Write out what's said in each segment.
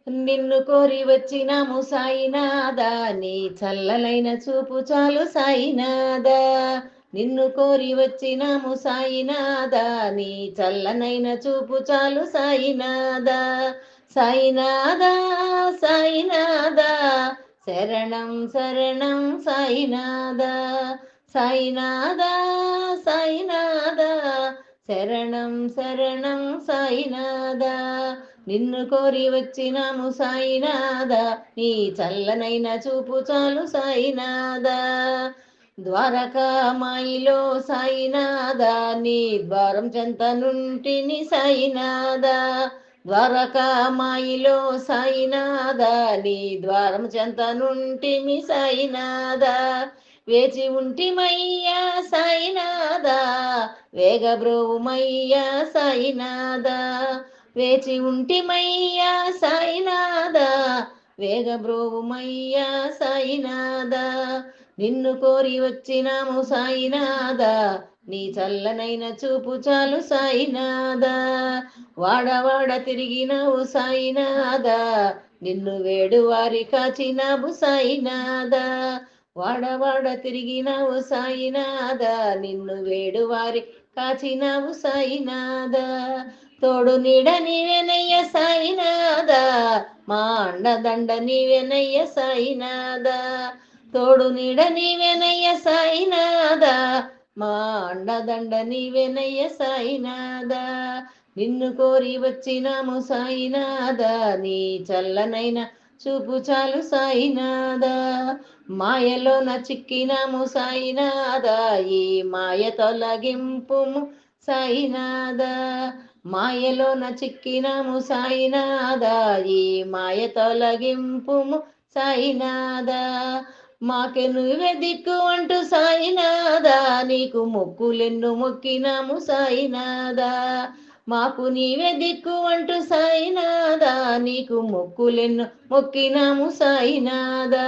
నిన్ను కోరి వచ్చినాము సాయినాథా, నీ చల్లనైన చూపు చాలు సాయినాథా. నిన్ను కోరి వచ్చినాము సాయినాథా, నీ చల్లనైన చూపు చాలు సాయినాథా. సాయినాథా సాయినాథా, శరణం శరణం సాయినాథా. సాయినాథా సాయినాథా, శరణం శరణం సాయినాథా. నిన్ను కోరి వచ్చినాము సాయినాథా, నీ చల్లనైన చూపు చాలు సాయినాథా. ద్వారకామాయిలో సాయినాథా, నీ ద్వారం చెంత నుంటిని సాయినాథా. ద్వారకామాయిలో సాయినాథా, నీ ద్వారం చెంత నుంటిమి సాయినాథా. వేచి ఉంటిమయ్యా సాయినాథా, వేగబ్రోవుమయ్యా సాయినాథా. వేచి ఉంటిమయ్యా సాయినాథా, వేగబ్రోవుమయ్యా సాయినాథా. నిన్ను కోరి వచ్చినాము సాయినాథా, నీ చల్లనైన చూపు చాలు సాయినాథా. వాడవాడ తిరిగినావు సాయినాథా, నిన్ను వేడు వారి కాచినావు సాయినాథా. వాడవాడ తిరిగినావు సాయినాథా, నిన్ను వేడు వారి కాచినావు సాయినాథా. తోడు నీడ నీవెనయ్య సాయినాథా, మా అండదండ నీవెనయ్య సాయినాథా. తోడు నీడ నీవెనయ్య సాయినాథా, మా అండదండ నీవెనయ్య సాయినాథా. నిన్ను కోరి వచ్చినాము సాయినాథా, నీ చల్లనైన చూపు చాలు సాయినాథా. మాయలోన చిక్కినాము సాయినాథా, ఈ మాయ తొలగింపుము సాయినాథా. మాయలోన చిక్కినాము సాయినాథా, ఈ మాయ తొలగింపుము సాయినాథా. మాకే నువ్వే దిక్కు అంటూ సాయినాథా, నీకు మొక్కులెన్ను మొక్కినాము సాయినాథా. మాకు నీవే దిక్కు అంటూ సాయినాథా, నీకు మొక్కులెన్ను మొక్కినాము సాయినాథా.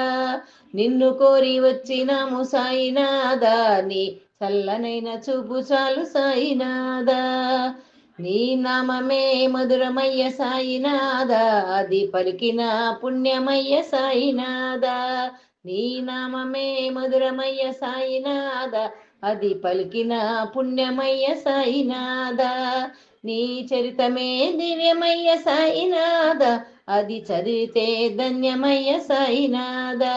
నిన్ను కోరి వచ్చినాము సాయినాథా, నీ చల్లనైన చూపు చాలు సాయినాథా. నీ నామమే మధురమయ్య సాయినాథా, అది పలికిన పుణ్యమయ్య సాయినాథా. నీ నామమే మధురమయ్య సాయినాథా, అది పలికిన పుణ్యమయ్య సాయినాథా. నీ చరితమే దివ్యమయ్య సాయినాథా, అది చదివితే ధన్యమయ్య సాయినాథా.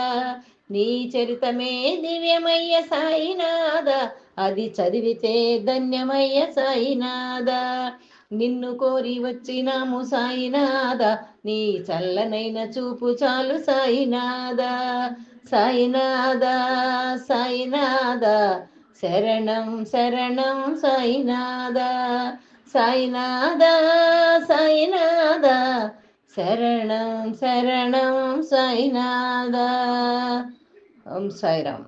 నీ చరితమే దివ్యమయ్య సాయినాథా, అది చదివితే ధన్యమయ్య సాయినాథా. నిన్ను కోరి వచ్చినాము సాయినాథా, నీ చల్లనైన చూపు చాలు సాయినాథా. సాయినాథా సాయినాథా, శరణం శరణం సాయినాథా. సాయినాథా సాయినాథా, శరణం శరణం సాయినాథా. ఓం సాయిరామ్.